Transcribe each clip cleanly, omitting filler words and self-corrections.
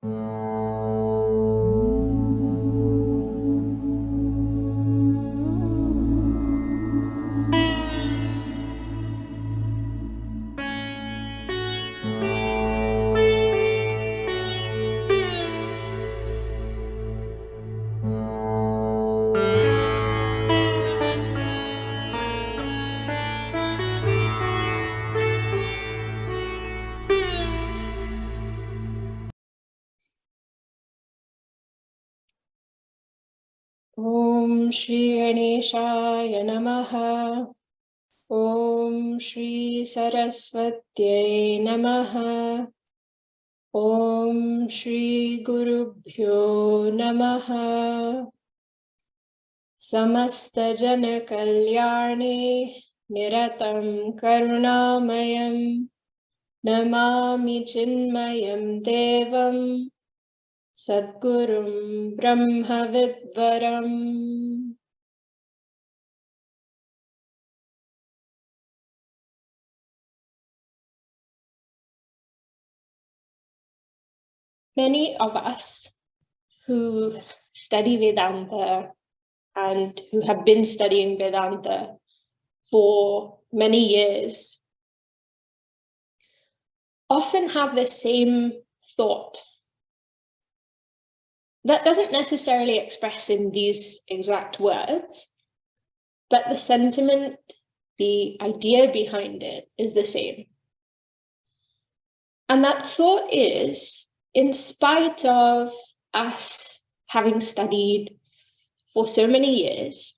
Om Shri Ganeshaya Namaha. Om Shri Saraswatyai Namaha. Om Shri Gurubhyo Namaha. Samasta Jana Kalyane Niratam Karunamayam Namami Chinmayam Devam Sadgurum Brahma Vidvaram. Many of us who study Vedanta and who have been studying Vedanta for many years often have the same thought that doesn't necessarily express in these exact words, but the sentiment, the idea behind it is the same. And that thought is, in spite of us having studied for so many years,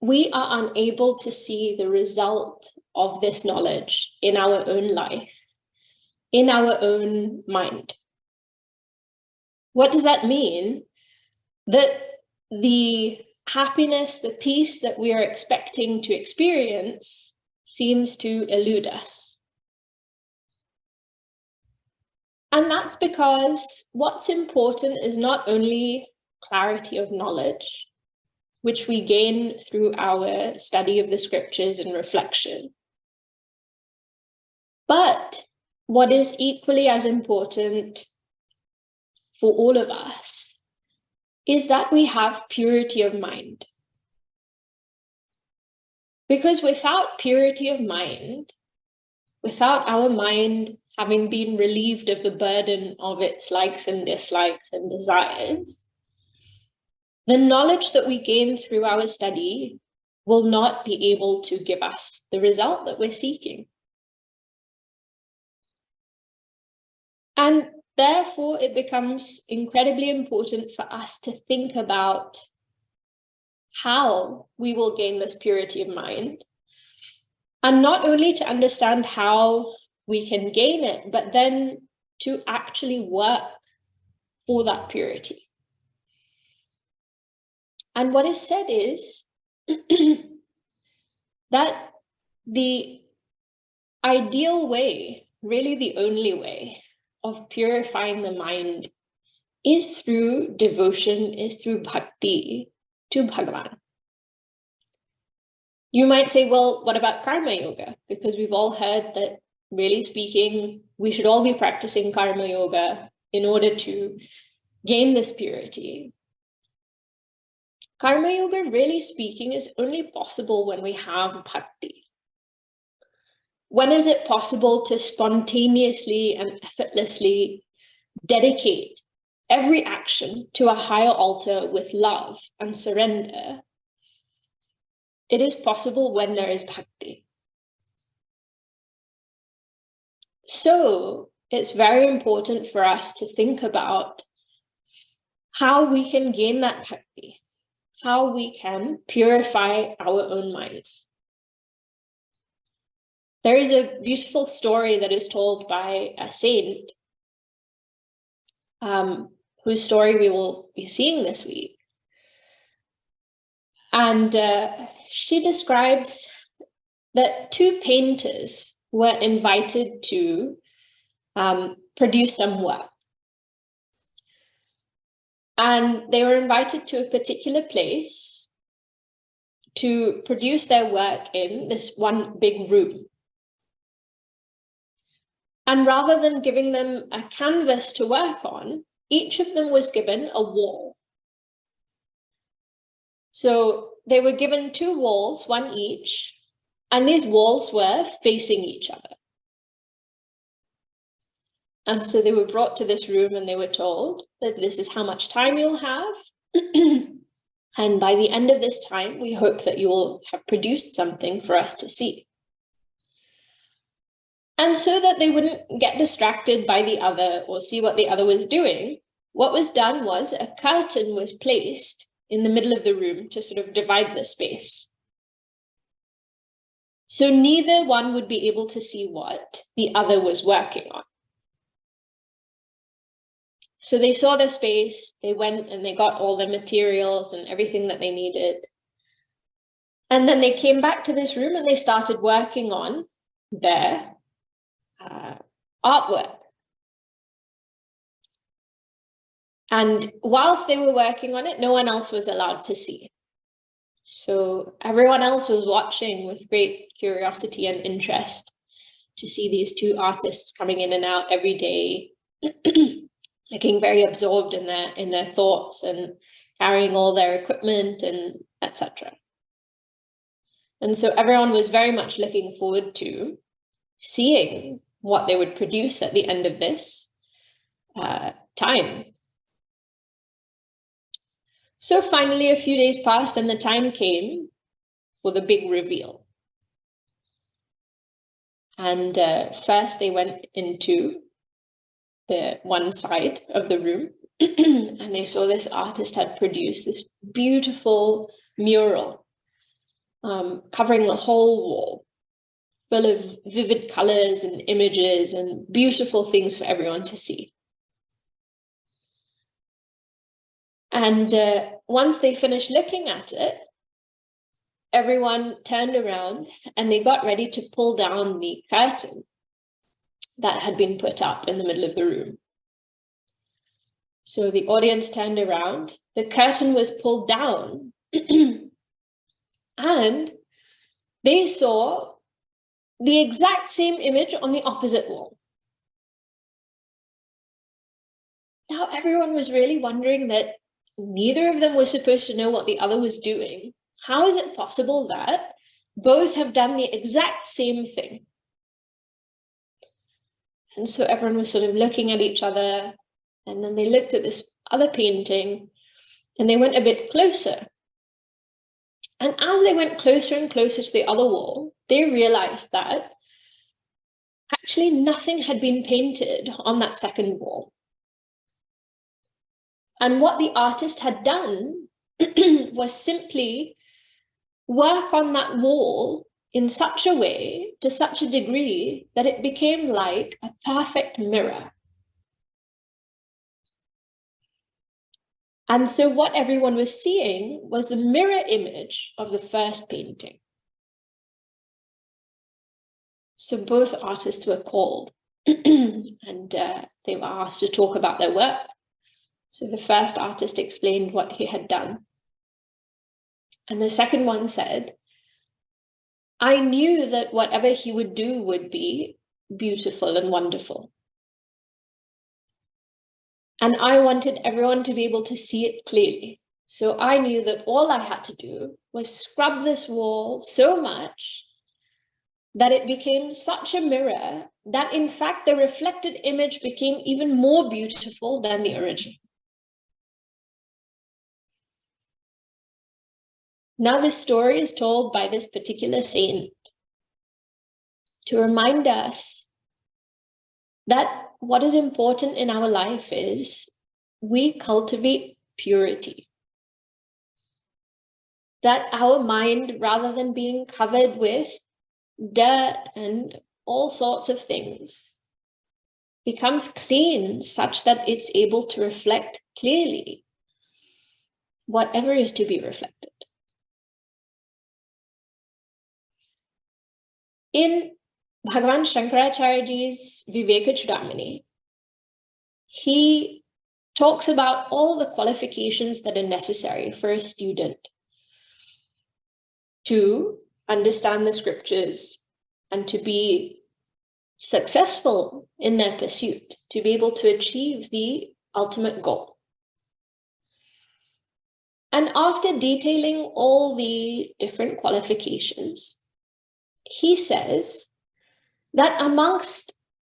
we are unable to see the result of this knowledge in our own life, in our own mind. What does that mean? That the happiness, the peace that we are expecting to experience seems to elude us. And that's because what's important is not only clarity of knowledge, which we gain through our study of the scriptures and reflection, but what is equally as important for all of us is that we have purity of mind. Because without purity of mind, without our mind having been relieved of the burden of its likes and dislikes and desires, the knowledge that we gain through our study will not be able to give us the result that we're seeking. And therefore, it becomes incredibly important for us to think about how we will gain this purity of mind, and not only to understand how we can gain it, but then to actually work for that purity. And what is said is that the ideal way, really the only way of purifying the mind is through devotion, is through bhakti to Bhagavan. You might say, well, what about karma yoga? Because we've all heard that, really speaking, we should all be practicing karma yoga in order to gain this purity. Karma yoga, really speaking, is only possible when we have bhakti. When is it possible to spontaneously and effortlessly dedicate every action to a higher altar with love and surrender? It is possible when there is bhakti. So it's very important for us to think about how we can gain that bhakti, how we can purify our own minds. There is a beautiful story that is told by a saint, whose story we will be seeing this week. And she describes that two painters were invited to produce some work. And they were invited to a particular place to produce their work in this one big room. And rather than giving them a canvas to work on, each of them was given a wall. So they were given 2 walls, one each, and these walls were facing each other. And so they were brought to this room and they were told that this is how much time you'll have. And by the end of this time, we hope that you will have produced something for us to see. And so that they wouldn't get distracted by the other or see what the other was doing, what was done was a curtain was placed in the middle of the room to sort of divide the space. So neither one would be able to see what the other was working on. So they saw the space, they went and they got all the materials and everything that they needed. And then they came back to this room and they started working on their artwork. And whilst they were working on it, no one else was allowed to see. So everyone else was watching with great curiosity and interest to see these 2 artists coming in and out every day, looking very absorbed in their thoughts and carrying all their equipment and etc. And so everyone was very much looking forward to seeing what they would produce at the end of this time. So finally, a few days passed and the time came for the big reveal. And first they went into the one side of the room and they saw this artist had produced this beautiful mural covering the whole wall, full of vivid colors and images and beautiful things for everyone to see. And once they finished looking at it, everyone turned around and they got ready to pull down the curtain that had been put up in the middle of the room. So the audience turned around, the curtain was pulled down, and they saw the exact same image on the opposite wall. Now everyone was really wondering that neither of them was supposed to know what the other was doing. How is it possible that both have done the exact same thing? And so everyone was sort of looking at each other, and then they looked at this other painting and they went a bit closer. And as they went closer and closer to the other wall, they realized that actually nothing had been painted on that second wall. And what the artist had done was simply work on that wall in such a way, to such a degree, that it became like a perfect mirror. And so what everyone was seeing was the mirror image of the first painting. So both artists were called and they were asked to talk about their work. So the first artist explained what he had done. And the second one said, I knew that whatever he would do would be beautiful and wonderful. And I wanted everyone to be able to see it clearly. So I knew that all I had to do was scrub this wall so much that it became such a mirror that in fact the reflected image became even more beautiful than the original. Now this story is told by this particular saint to remind us that what is important in our life is we cultivate purity. That our mind, rather than being covered with dirt and all sorts of things, becomes clean such that it's able to reflect clearly whatever is to be reflected. In Bhagavan Shankaracharyaji's Vivekachudamani, he talks about all the qualifications that are necessary for a student to understand the scriptures and to be successful in their pursuit, to be able to achieve the ultimate goal. And after detailing all the different qualifications, he says that amongst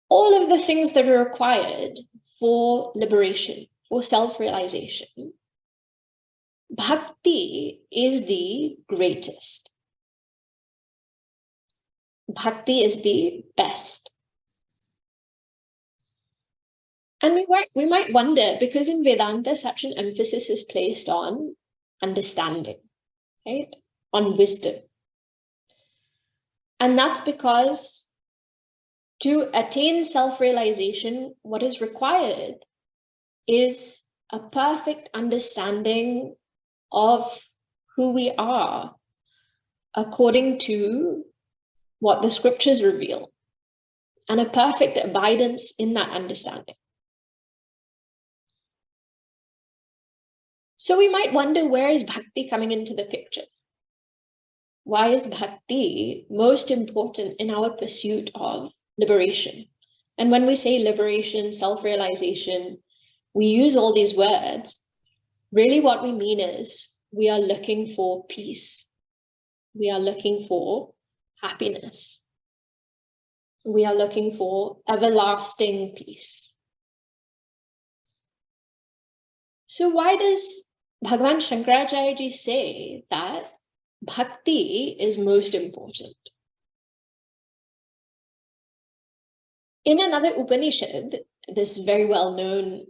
all of the things that are required for liberation, for self-realization, Bhakti is the greatest. Bhakti is the best. And we might wonder, because in Vedanta such an emphasis is placed on understanding, right? On wisdom. And that's because to attain self-realization, what is required is a perfect understanding of who we are according to what the scriptures reveal, and a perfect abidance in that understanding. So we might wonder, where is Bhakti coming into the picture? Why is Bhakti most important in our pursuit of liberation? And when we say liberation, self-realization, we use all these words. Really what we mean is we are looking for peace. We are looking for happiness. We are looking for everlasting peace. So why does Bhagavan Shankaracharya ji say that Bhakti is most important? In another Upanishad, this is very well known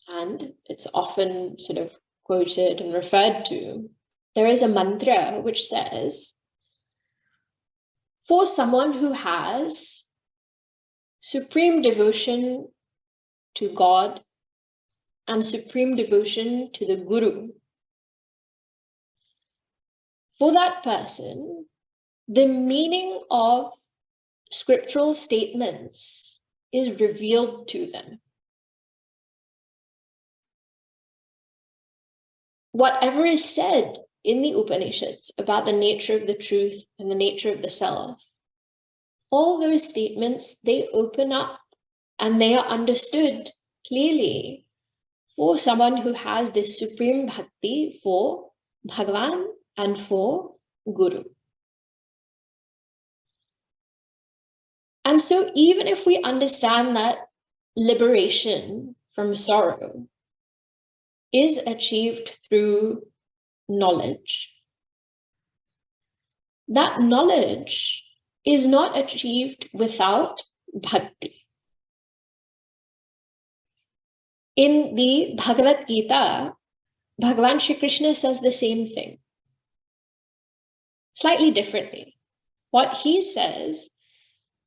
and it's often sort of quoted and referred to, there is a mantra which says, for someone who has supreme devotion to God and supreme devotion to the Guru, for that person, the meaning of scriptural statements is revealed to them. Whatever is said in the Upanishads about the nature of the truth and the nature of the self, all those statements, they open up and they are understood clearly for someone who has this supreme bhakti for Bhagavan and for Guru. And so even if we understand that liberation from sorrow is achieved through knowledge, that knowledge is not achieved without bhakti. In the Bhagavad Gita, Bhagavan Shri Krishna says the same thing, slightly differently. What he says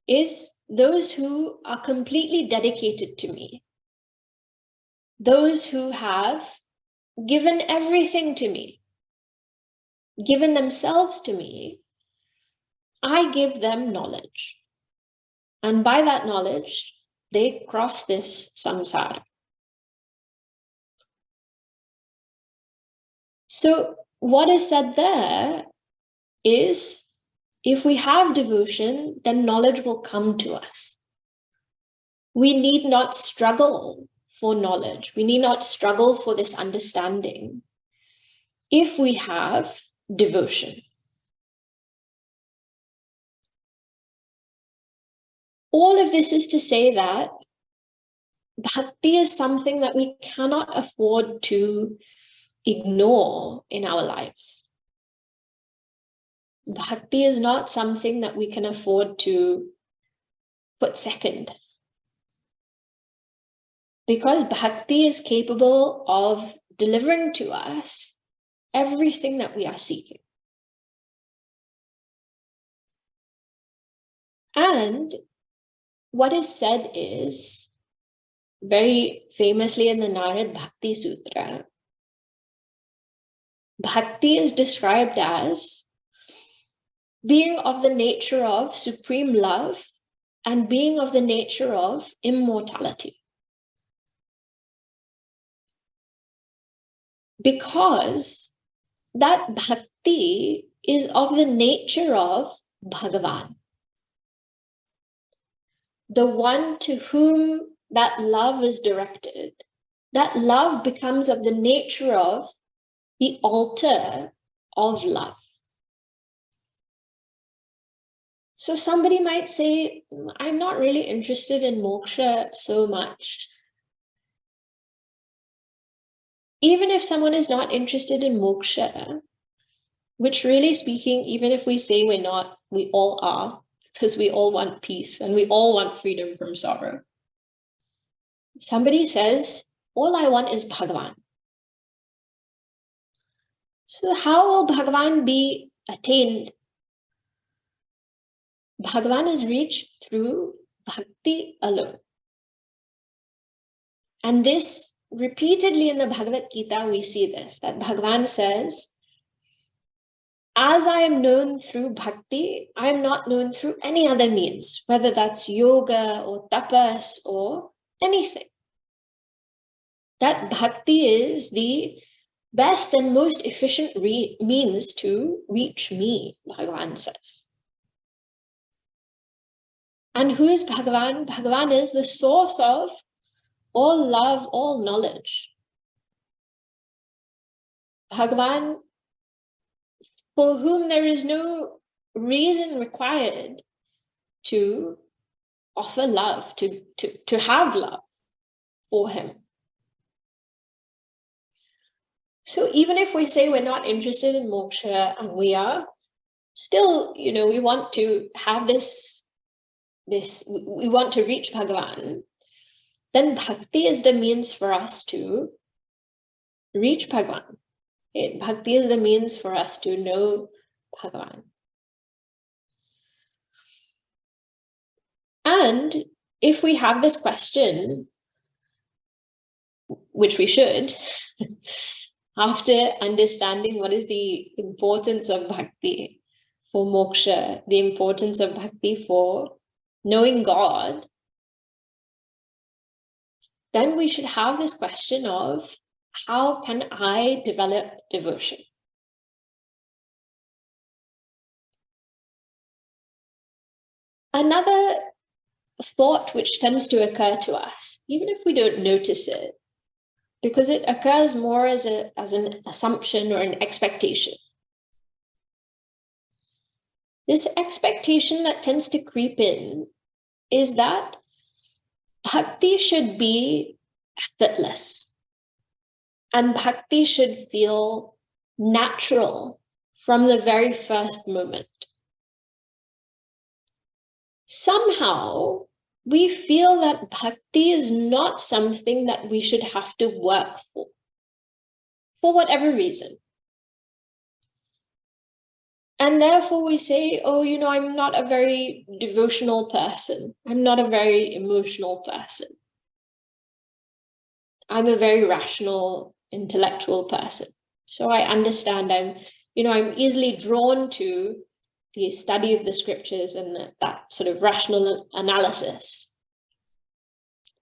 is, those who are completely dedicated to me, those who have given everything to me, given themselves to me, I give them knowledge. And by that knowledge, they cross this samsara. So what is said there is, if we have devotion, then knowledge will come to us. We need not struggle for knowledge. We need not struggle for this understanding if we have devotion. All of this is to say that bhakti is something that we cannot afford to ignore in our lives. Bhakti is not something that we can afford to put second, because bhakti is capable of delivering to us everything that we are seeking. And what is said is, very famously in the Narad Bhakti Sutra, bhakti is described as being of the nature of supreme love and being of the nature of immortality. Because that bhakti is of the nature of Bhagavan. the one to whom that love is directed, that love becomes of the nature of the altar of love. So somebody might say, I'm not really interested in moksha so much. Even if someone is not interested in moksha, which really speaking, even if we say we're not, we all are, because we all want peace and we all want freedom from sorrow. Somebody says, all I want is Bhagavan. So how will Bhagavan be attained? Bhagavan is reached through bhakti alone. And this, repeatedly in the Bhagavad Gita, we see this, that Bhagavan says, as I am known through bhakti, I am not known through any other means, whether that's yoga or tapas or anything. That bhakti is the best and most efficient means to reach me, Bhagavan says. And who is Bhagavan? Bhagavan is the source of all love, all knowledge. Bhagavan, for whom there is no reason required to offer love, to have love for him. So even if we say we're not interested in moksha and we are still, we want to have we want to reach Bhagavan, then bhakti is the means for us to reach Bhagavan. Bhakti is the means for us to know Bhagavan. And if we have this question, which we should, after understanding what is the importance of bhakti for moksha, the importance of bhakti for knowing God, then we should have this question of, how can I develop devotion? Another thought which tends to occur to us, even if we don't notice it, because it occurs more as an assumption or an expectation. This expectation that tends to creep in is that bhakti should be effortless. And bhakti should feel natural from the very first moment. Somehow, we feel that bhakti is not something that we should have to work for whatever reason. And therefore we say, I'm not a very devotional person. I'm not a very emotional person. I'm a very rational, intellectual person. So I understand I'm easily drawn to the study of the scriptures and that sort of rational analysis.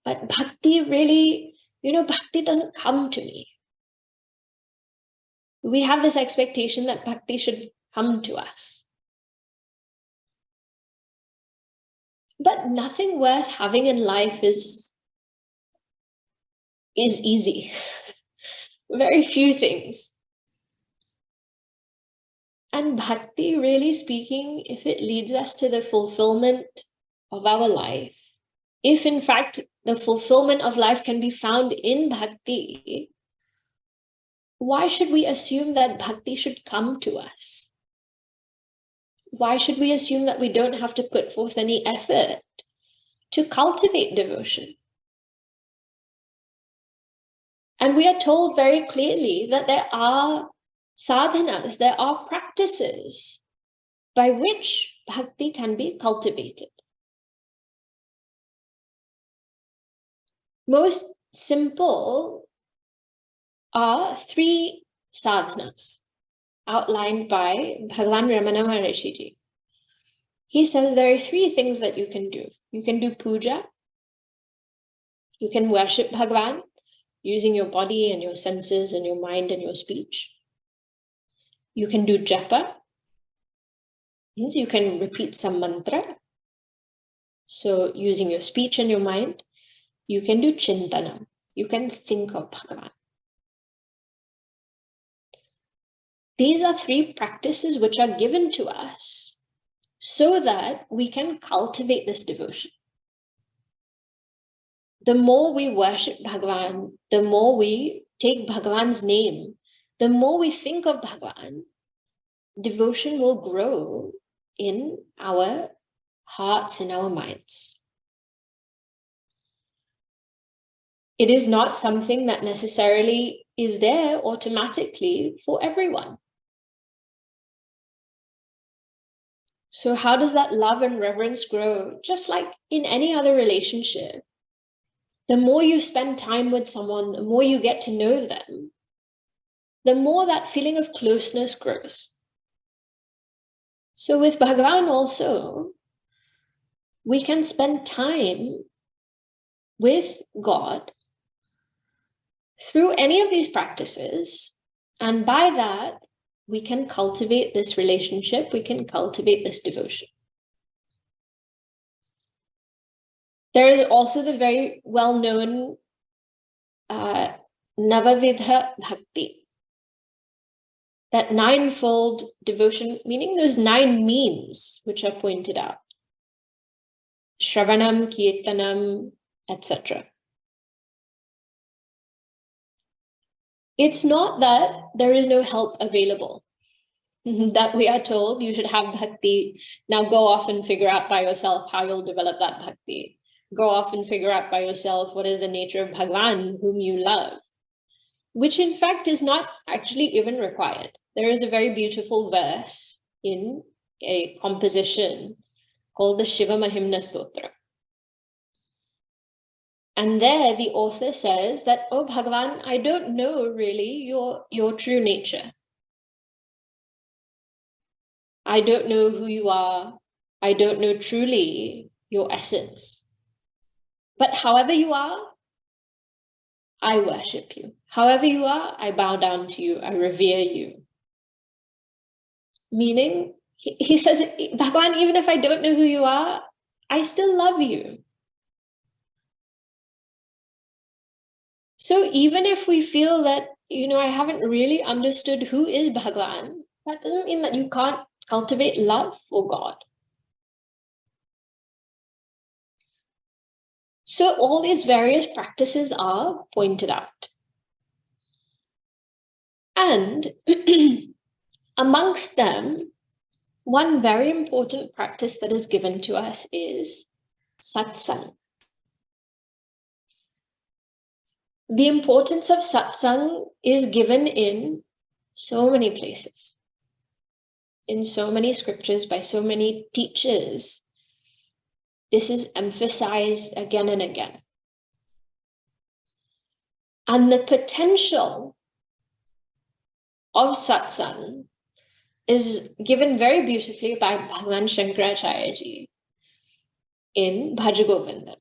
But bhakti really, bhakti doesn't come to me. We have this expectation that bhakti should come to us. But nothing worth having in life is easy. Very few things. And bhakti, really speaking, if it leads us to the fulfillment of our life, if in fact the fulfillment of life can be found in bhakti, why should we assume that bhakti should come to us? Why should we assume that we don't have to put forth any effort to cultivate devotion? And we are told very clearly that there are sadhanas, there are practices by which bhakti can be cultivated. Most simple are 3 sadhanas outlined by Bhagavan Ramana Maharishiji. He says there are 3 things that you can do. You can do puja. You can worship Bhagavan using your body and your senses and your mind and your speech. You can do japa. Means you can repeat some mantra. So using your speech and your mind, you can do chintanam. You can think of Bhagavan. These are 3 practices which are given to us so that we can cultivate this devotion. The more we worship Bhagavan, the more we take Bhagavan's name, the more we think of Bhagavan, devotion will grow in our hearts, in our minds. It is not something that necessarily is there automatically for everyone. So how does that love and reverence grow? Just like in any other relationship, the more you spend time with someone, the more you get to know them, the more that feeling of closeness grows. So with Bhagavan also, we can spend time with God through any of these practices, and by that, we can cultivate this relationship, we can cultivate this devotion. There is also the very well-known Navavidha Bhakti, that 9-fold devotion, meaning those 9 means which are pointed out. Shravanam, Kirtanam, etc. It's not that there is no help available, that we are told you should have bhakti. Now go off and figure out by yourself how you'll develop that bhakti. Go off and figure out by yourself what is the nature of Bhagavan, whom you love, which in fact is not actually even required. There is a very beautiful verse in a composition called the Shiva Mahimna Stotra. And there the author says that, oh Bhagavan, I don't know really your true nature. I don't know who you are. I don't know truly your essence. But however you are, I worship you. However you are, I bow down to you. I revere you. Meaning, he says, Bhagavan, even if I don't know who you are, I still love you. So even if we feel that, I haven't really understood who is Bhagavan, that doesn't mean that you can't cultivate love for God. So all these various practices are pointed out. And amongst them, one very important practice that is given to us is satsang. The importance of satsang is given in so many places, in so many scriptures, by so many teachers. This is emphasized again and again. And the potential of satsang is given very beautifully by Bhagavan Shankaracharya ji in Bhaja Govindam,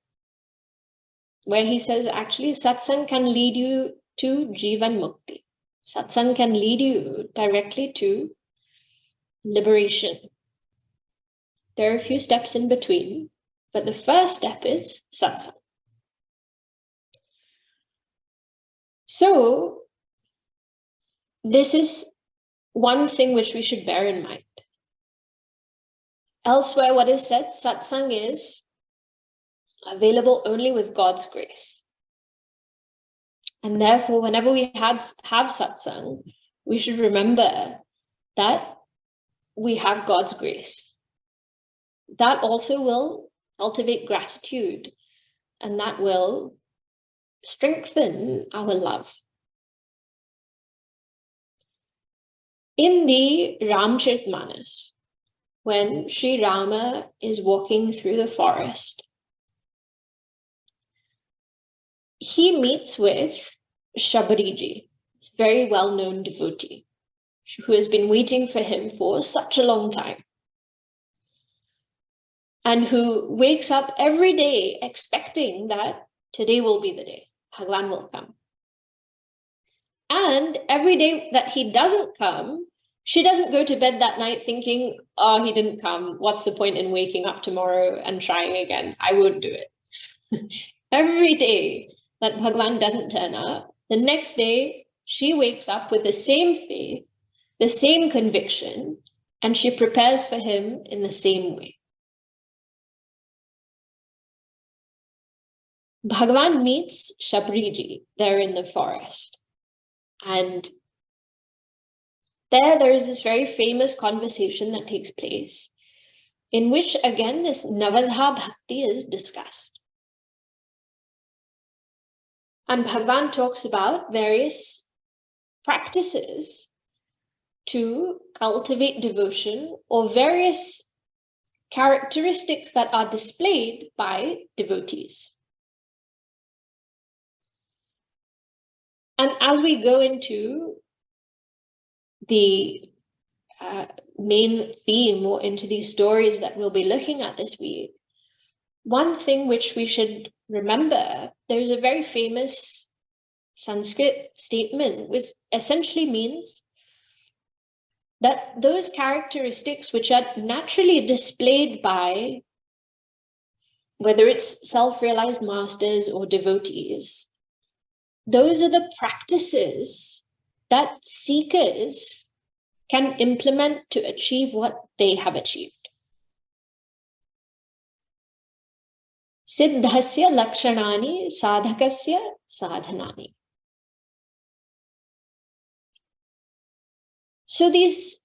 where he says actually satsang can lead you to Jivan Mukti. Satsang can lead you directly to liberation. There are a few steps in between, but the first step is satsang. So this is one thing which we should bear in mind. Elsewhere, what is said, satsang is available only with God's grace. And therefore, whenever we have satsang, we should remember that we have God's grace. That also will cultivate gratitude, and that will strengthen our love. In the Ramcharitmanas, when Sri Rama is walking through the forest, he meets with Shabariji, this very well-known devotee, who has been waiting for him for such a long time, and who wakes up every day expecting that today will be the day, Bhagavan will come. And every day that he doesn't come, She doesn't go to bed that night thinking, oh, he didn't come. What's the point in waking up tomorrow and trying again? I won't do it. Every day that Bhagavan doesn't turn up, the next day she wakes up with the same faith, the same conviction, and she prepares for him in the same way. Bhagavan meets Shabriji there in the forest. And there is this very famous conversation that takes place in which, again, this Navadha Bhakti is discussed. And Bhagavan talks about various practices to cultivate devotion, or various characteristics that are displayed by devotees. And as we go into the main theme, or into these stories that we'll be looking at this week, one thing which we should remember, there's a very famous Sanskrit statement which essentially means that those characteristics which are naturally displayed by, whether it's self-realized masters or devotees, those are the practices that seekers can implement to achieve what they have achieved. Siddhasya lakshanani sadhakasya sadhanani. So these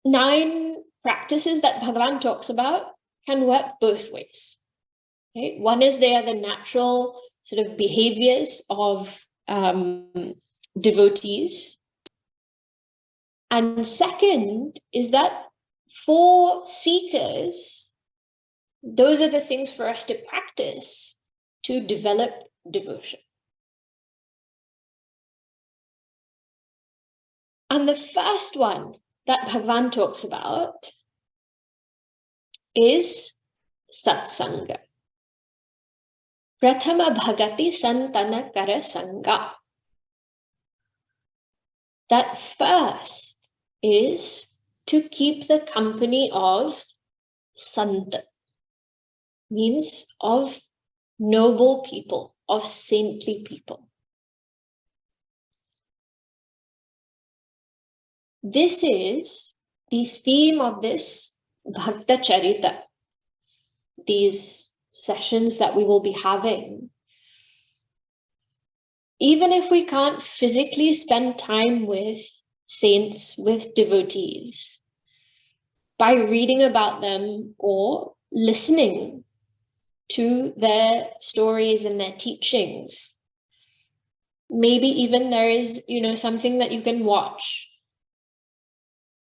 9 practices that Bhagavan talks about can work both ways. Right? One is they are the natural sort of behaviors of devotees. And second is that for seekers, those are the things for us to practice to develop devotion. And the first one that Bhagavan talks about is satsanga. Prathama bhagati santana kara sanga. That first is to keep the company of sant, means of noble people, of saintly people. This is the theme of this Bhaktacarita, these sessions that we will be having. Even if we can't physically spend time with saints, with devotees, by reading about them or listening to their stories and their teachings, maybe even there is, something that you can watch.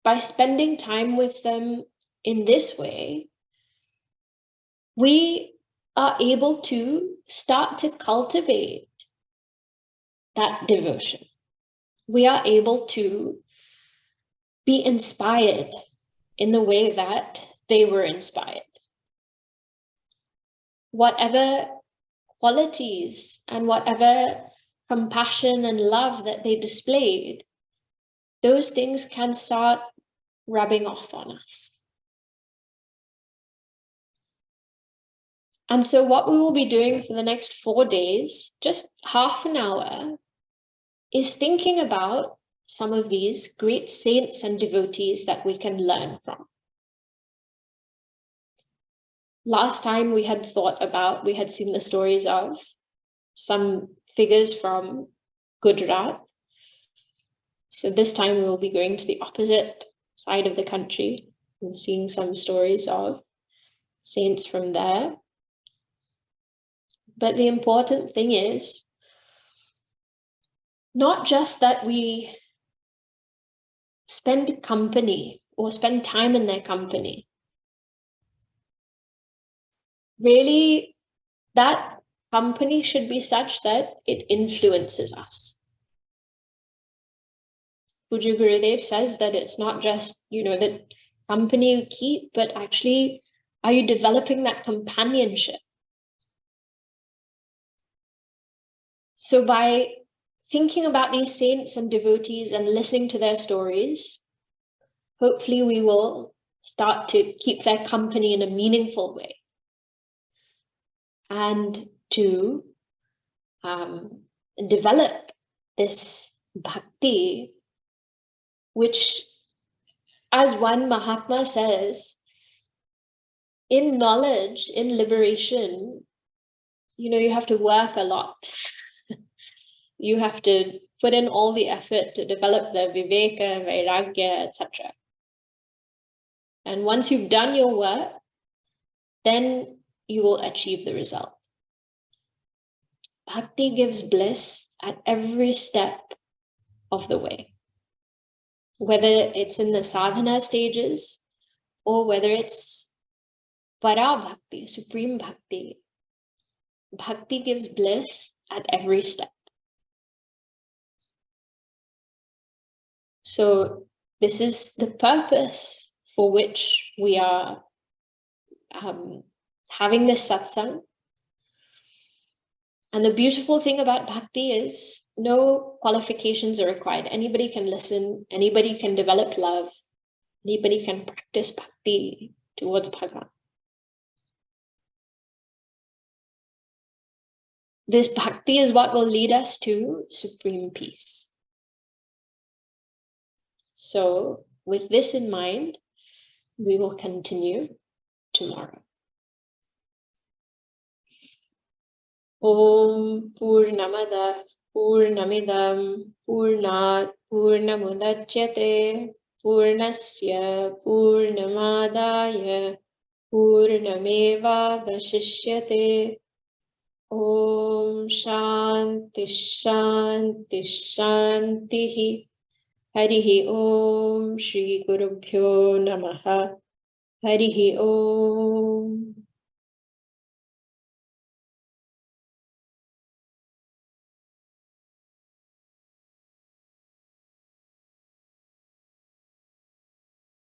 By spending time with them in this way, we are able to start to cultivate that devotion. We are able to be inspired in the way that they were inspired. Whatever qualities and whatever compassion and love that they displayed, those things can start rubbing off on us. And so what we will be doing for the next 4 days, just half an hour, is thinking about some of these great saints and devotees that we can learn from. Last time we had seen the stories of some figures from Gujarat. So this time we will be going to the opposite side of the country and seeing some stories of saints from there. But the important thing is not just that we spend company or spend time in their company. Really, that company should be such that it influences us. Puja Gurudev says that it's not just, the company you keep, but actually, are you developing that companionship? So by thinking about these saints and devotees and listening to their stories, hopefully we will start to keep their company in a meaningful way and to develop this bhakti, which, as one Mahatma says, in knowledge, in liberation, you have to work a lot. You have to put in all the effort to develop the viveka, vairagya, etc. And once you've done your work, then you will achieve the result. Bhakti gives bliss at every step of the way. Whether it's in the sadhana stages or whether it's para bhakti, supreme bhakti, bhakti gives bliss at every step. So this is the purpose for which we are having this satsang. And the beautiful thing about bhakti is no qualifications are required. Anybody can listen, anybody can develop love, anybody can practice bhakti towards Bhagavan. This bhakti is what will lead us to supreme peace. So with this in mind, we will continue tomorrow. Om Purnamada Purnamidam Purnat Purnamudachyate Purnasya Purnamadaya Purnameva Vashishyate. Om Shanti Shanti Shanti. Harihi Om Shri Gurubhyo Namaha. Harihi Om.